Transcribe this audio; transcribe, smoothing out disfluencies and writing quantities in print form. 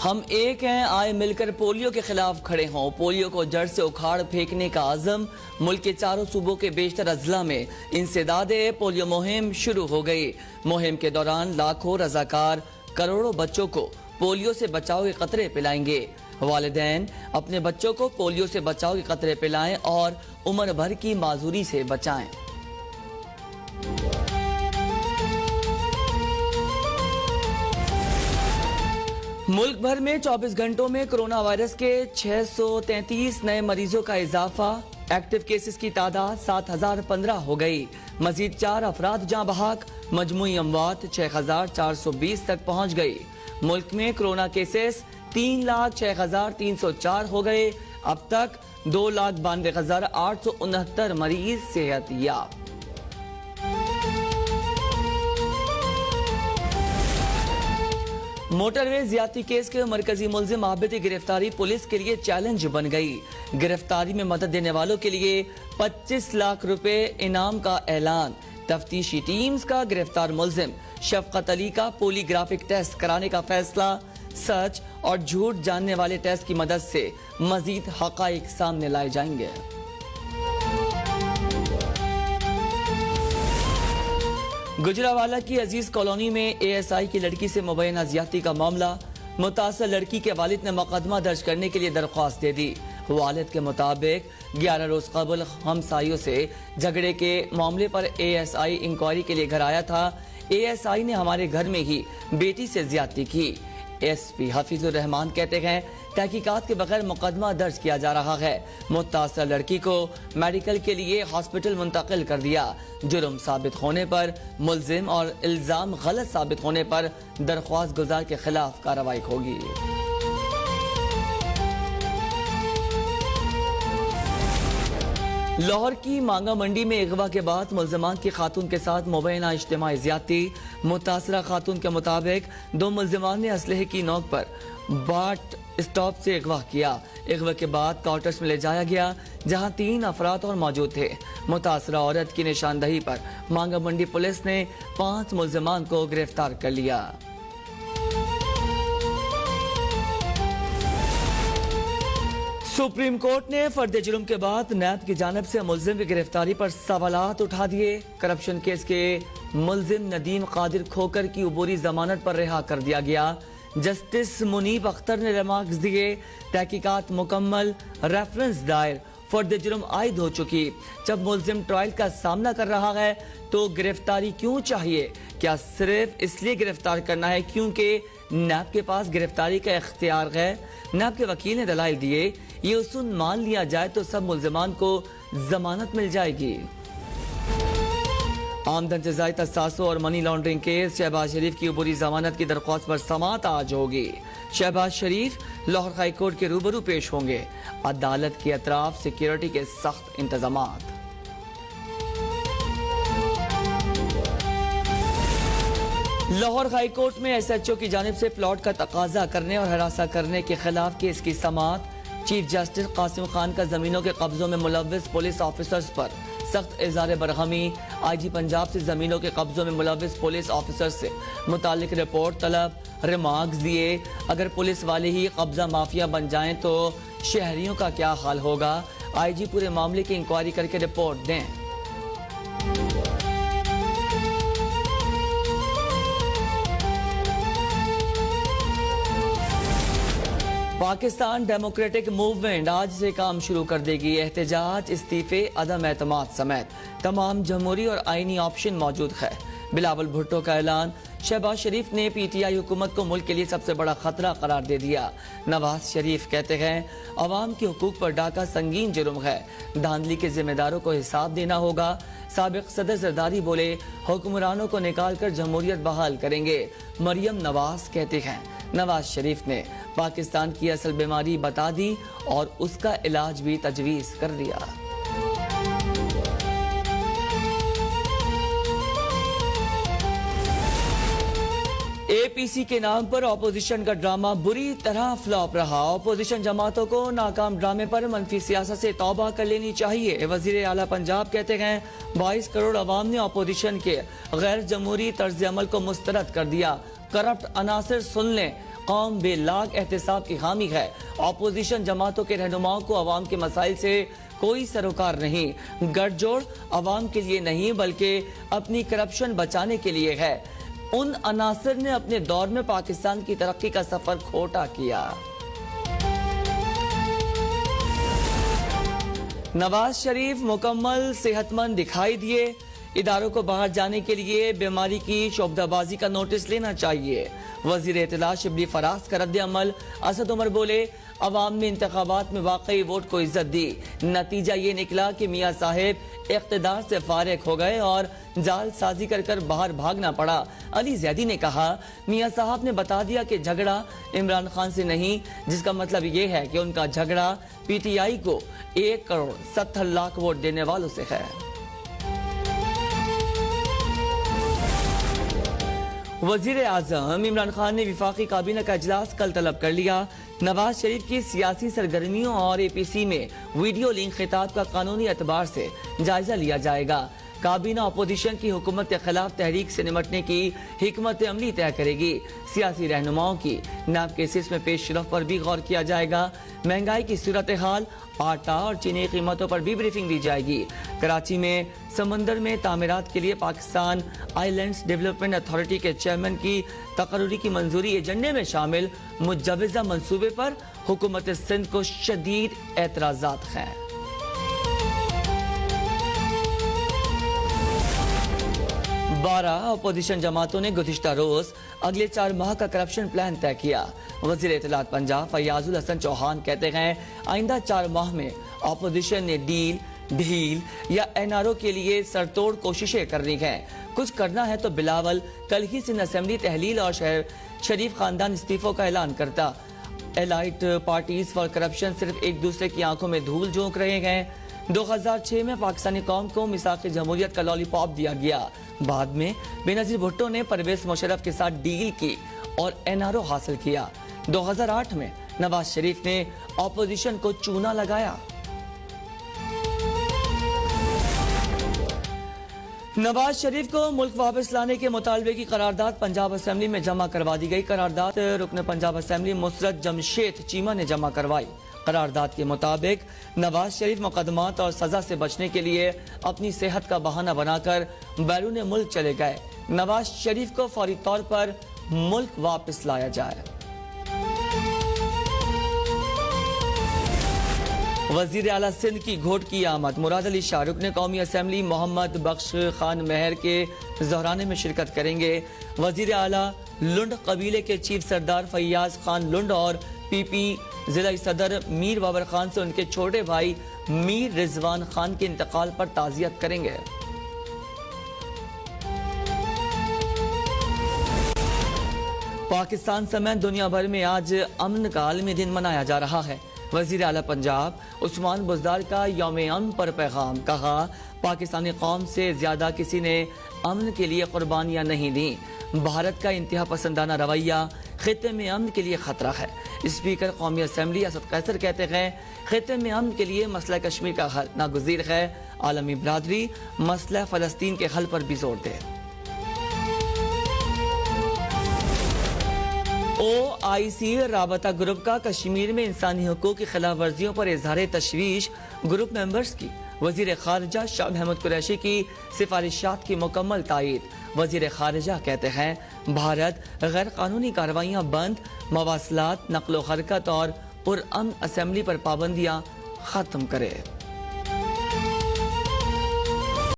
ہم ایک ہیں، آئے مل کر پولیو کے خلاف کھڑے ہوں۔ پولیو کو جڑ سے اکھاڑ پھینکنے کا عزم۔ ملک کے چاروں صوبوں کے بیشتر اضلاع میں انسداد پولیو مہم شروع ہو گئی۔ مہم کے دوران لاکھوں رضاکار کروڑوں بچوں کو پولیو سے بچاؤ کے قطرے پلائیں گے۔ والدین اپنے بچوں کو پولیو سے بچاؤ کے قطرے پلائیں اور عمر بھر کی معذوری سے بچائیں۔ ملک بھر میں 24 گھنٹوں میں کرونا وائرس کے 633 نئے مریضوں کا اضافہ۔ ایکٹیو کیسز کی تعداد 7015 ہو گئی۔ مزید 4 افراد جاں بحق۔ مجموعی اموات 6420 تک پہنچ گئی۔ ملک میں کرونا کیسز 3,06,304 ہو گئے۔ اب تک 2,92,869 مریض صحت یاب۔ موٹر وے زیادتی کیس کے مرکزی ملزم عابد کی گرفتاری پولیس کے لیے چیلنج بن گئی۔ گرفتاری میں مدد دینے والوں کے لیے 25 لاکھ روپے انعام کا اعلان۔ تفتیشی ٹیمز کا گرفتار ملزم شفقت علی کا پولی گرافک ٹیسٹ کرانے کا فیصلہ۔ سچ اور جھوٹ جاننے والے ٹیسٹ کی مدد سے مزید حقائق سامنے لائے جائیں گے۔ گجرانوالہ کی عزیز کالونی میں اے ایس آئی کی لڑکی سے مبینہ زیادتی کا معاملہ۔ متاثرہ لڑکی کے والد نے مقدمہ درج کرنے کے لیے درخواست دے دی۔ والد کے مطابق 11 روز قبل ہمسایوں سے جھگڑے کے معاملے پر اے ایس آئی انکوائری کے لیے گھر آیا تھا۔ اے ایس آئی نے ہمارے گھر میں ہی بیٹی سے زیادتی کی۔ ایس پی حفیظ الرحمان کہتے ہیں تحقیقات کے بغیر مقدمہ درج کیا جا رہا ہے۔ متاثرہ لڑکی کو میڈیکل کے لیے ہاسپٹل منتقل کر دیا۔ جرم ثابت ہونے پر ملزم اور الزام غلط ثابت ہونے پر درخواست گزار کے خلاف کارروائی ہوگی۔ لاہور کی مانگا منڈی میں اغوا کے بعد ملزمان کی خاتون کے ساتھ مبینہ اجتماعی زیادتی۔ متاثرہ خاتون کے مطابق 2 ملزمان نے اسلحے کی نوک پر باٹ اسٹاپ سے اغوا کیا۔ اغوا کے بعد کوارٹرز میں لے جایا گیا جہاں 3 افراد اور موجود تھے۔ متاثرہ عورت کی نشاندہی پر مانگا منڈی پولیس نے 5 ملزمان کو گرفتار کر لیا۔ سپریم کورٹ نے فرد جرم کے بعد نیب کی جانب سے ملزم کی گرفتاری پر سوالات اٹھا دیے۔ کرپشن کیس کے ملزم ندیم قادر کھوکر کی عبوری ضمانت پر رہا کر دیا گیا۔ جسٹس منیب اختر نے ریمارکس دیے، تحقیقات مکمل، ریفرنس دائر، فرد جرم عائد ہو چکی۔ جب ملزم ٹرائل کا سامنا کر رہا ہے تو گرفتاری کیوں چاہیے؟ کیا صرف اس لیے گرفتار کرنا ہے کیونکہ نیب کے پاس گرفتاری کا اختیار ہے؟ نیب کے وکیل نے دلائل دیے، یہ اصول مان لیا جائے تو سب ملزمان کو ضمانت مل جائے گی۔ آمدن سے زائد اثاثوں اور منی لانڈرنگ کیس، شہباز شریف کی عبوری ضمانت کی درخواست پر سماعت آج ہوگی۔ شہباز شریف لاہور ہائی کورٹ کے روبرو پیش ہوں گے۔ عدالت کے اطراف سیکیورٹی کے سخت انتظامات۔ لاہور ہائی کورٹ میں ایس ایچ او کی جانب سے پلاٹ کا تقاضا کرنے اور ہراساں کرنے کے خلاف کیس کی سماعت۔ چیف جسٹس قاسم خان کا زمینوں کے قبضوں میں ملوث پولیس آفیسرز پر سخت اظہار برہمی۔ آئی جی پنجاب سے زمینوں کے قبضوں میں ملوث پولیس آفیسر سے متعلق رپورٹ طلب۔ ریمارکس دیے، اگر پولیس والے ہی قبضہ مافیا بن جائیں تو شہریوں کا کیا حال ہوگا؟ آئی جی پورے معاملے کی انکوائری کر کے رپورٹ دیں۔ پاکستان ڈیموکریٹک موومنٹ آج سے کام شروع کر دے گی۔ احتجاج، استعفے، عدم اعتماد سمیت تمام جمہوری اور آئینی آپشن موجود ہے۔ بلاول بھٹو کا اعلان۔ شہباز شریف نے پی ٹی آئی حکومت کو ملک کے لیے سب سے بڑا خطرہ قرار دے دیا۔ نواز شریف کہتے ہیں عوام کے حقوق پر ڈاکہ سنگین جرم ہے، دھاندلی کے ذمہ داروں کو حساب دینا ہوگا۔ سابق صدر زرداری بولے حکمرانوں کو نکال کر جمہوریت بحال کریں گے۔ مریم نواز کہتے ہیں نواز شریف نے پاکستان کی اصل بیماری بتا دی اور اس کا علاج بھی تجویز کر دیا۔ APC के नाम पर अपोजिशन का ड्रामा बुरी तरह फ्लॉप रहा। अपोजिशन जमातों को नाकाम ड्रामे पर मनफी सियासत से तौबा कर लेनी चाहिए। वजीर आला पंजाब कहते हैं 22 करोड़ अवाम ने अपोजिशन के गैर जमहूरी तर्ज अमल को मुस्तरद कर दिया। करप्ट अनासर सुन लें, कौम बेलाग एहतसाब की हामी है। अपोजिशन जमातों के रहनुमाओं को अवाम के मसाइल से कोई सरोकार नहीं। गठजोड़ अवाम के लिए नहीं बल्कि अपनी करप्शन बचाने के लिए है। उन अनासर ने अपने दौर में पाकिस्तान की तरक्की का सफर खोटा किया। नवाज शरीफ मुकम्मल सेहतमंद दिखाई दिए। इदारों को बाहर जाने के लिए बीमारी की शोबदाबाजी का नोटिस लेना चाहिए। वजीर इत्तला शिबली फराज का रद्द अमल। असद उमर बोले, अवाम ने इंतखाबात में वाकई वोट को इज्जत दी। नतीजा ये निकला कि मियाँ साहेब इख्तिदार से फारिग हो गए और जाल साजी कर कर बाहर भागना पड़ा। अली जैदी ने कहा, मियाँ साहब ने बता दिया कि झगड़ा इमरान खान से नहीं, जिसका मतलब ये है कि उनका झगड़ा PTI को 1 करोड़ 70 लाख वोट देने वालों से है। वजीर आजम इमरान खान ने विफाकी काबीना का इजलास कल तलब कर लिया। नवाज शरीफ की सियासी सरगर्मियों और APC में वीडियो लिंक खिताब का कानूनी एतबार से जायजा लिया जाएगा। काबीना अपोजिशन की हुकूमत के खिलाफ तहरीक से निमटने की हिकमत अमली तय करेगी। सियासी रहनुमाओं की नैब केसेस में पेशरफ पर भी गौर किया जाएगा। महंगाई की सूरत हाल, आटा और चीनी कीमतों पर भी ब्रीफिंग दी जाएगी। कराची में समंदर में तामीरात के लिए पाकिस्तान आइलैंड्स डेवलपमेंट अथॉरिटी के चेयरमैन की तकर्री की मंजूरी एजेंडे में शामिल मुजव्वज़ा मंसूबे पर हुकूमत सिंध को शदीद एतराज़ात हैं। 12 अपोजिशन जमातों ने गुज़िश्ता रोज अगले 4 माह का करप्शन प्लान तय किया। वज़ीर इत्तलात पंजाब फैयाजुल हसन चौहान कहते हैं, आइंदा 4 माह में अपोजिशन ने ढील या NRO के लिए सरतोड़ कोशिशें करनी हैं। कुछ करना है तो बिलावल कल ही सिंध असेंबली तहलील और शरीफ खानदान इस्तीफों का ऐलान करता। एलाइट पार्टीज फॉर करप्शन सिर्फ एक दूसरे की आंखों में धूल झोंक रहे हैं। 2006 में पाकिस्तानी कौम को मिसाक जमहूरियत का लॉलीपॉप दिया गया। बाद में बेनजीर भुट्टो ने परवेज मुशर्रफ के साथ डील की और NRO हासिल किया। 2008 में नवाज शरीफ ने अपोजिशन को चूना लगाया। नवाज शरीफ को मुल्क वापस लाने के मुतालबे की करारदाद पंजाब असेंबली में जमा करवा दी गई। करारदाद रुकन पंजाब असेंबली मुसरत जमशेद चीमा ने जमा करवाई। करारदाद के मुताबिक नवाज शरीफ मुकदमात और सजा से बचने के लिए अपनी सेहत का बहाना बनाकर बैरून मुल्क चले गए। नवाज शरीफ को फौरी तौर पर मुल्क वापस लाया जाए। वजीर आला सिंध की घोट की आमद। मुराद अली शाहरुख ने कौमी असेंबली मोहम्मद बख्श खान महर के जहराने में शिरकत करेंगे। वजीर आला लुंड कबीले के चीफ सरदार फैयाज खान लुंड और PP जिला सदर मीर बाबर खान से उनके छोटे भाई मीर रिजवान खान के इंतकाल पर ताज़ियत करेंगे। पाकिस्तान समेत दुनिया भर में आज अमन का आलमी दिन मनाया जा रहा है। वजीर आला पंजाब उस्मान बुज़दार का यौम अमन पर पैगाम। कहा, पाकिस्तानी कौम से ज्यादा किसी ने अमन के लिए कुर्बानियां नहीं दी। भारत का इंतहा पसंदाना रवैया खित्ते में अमन के लिए खतरा है। स्पीकर कौमी असेंबली असद कैसर कहते हैं, खित्ते में अमन के लिए मसला कश्मीर का हल नागुज़ीर है। आलमी बरादरी मसला फ़लस्तीन के हल पर भी जोर दे। OIC राबता ग्रुप का कश्मीर में इंसानी हुकूक की खिलाफ वर्जियों पर इजहार तशवीश। ग्रुप मेंबर्स की वजीर खारजा शाह महमूद कुरैशी की सिफारिशात की मुकम्मल तायीद। वजीर खारजा कहते हैं, भारत गैर कानूनी कार्रवाइयाँ बंद, मवासलात, नक्लो हरकत और पुरअमन असेंबली पर पाबंदियाँ खत्म करे।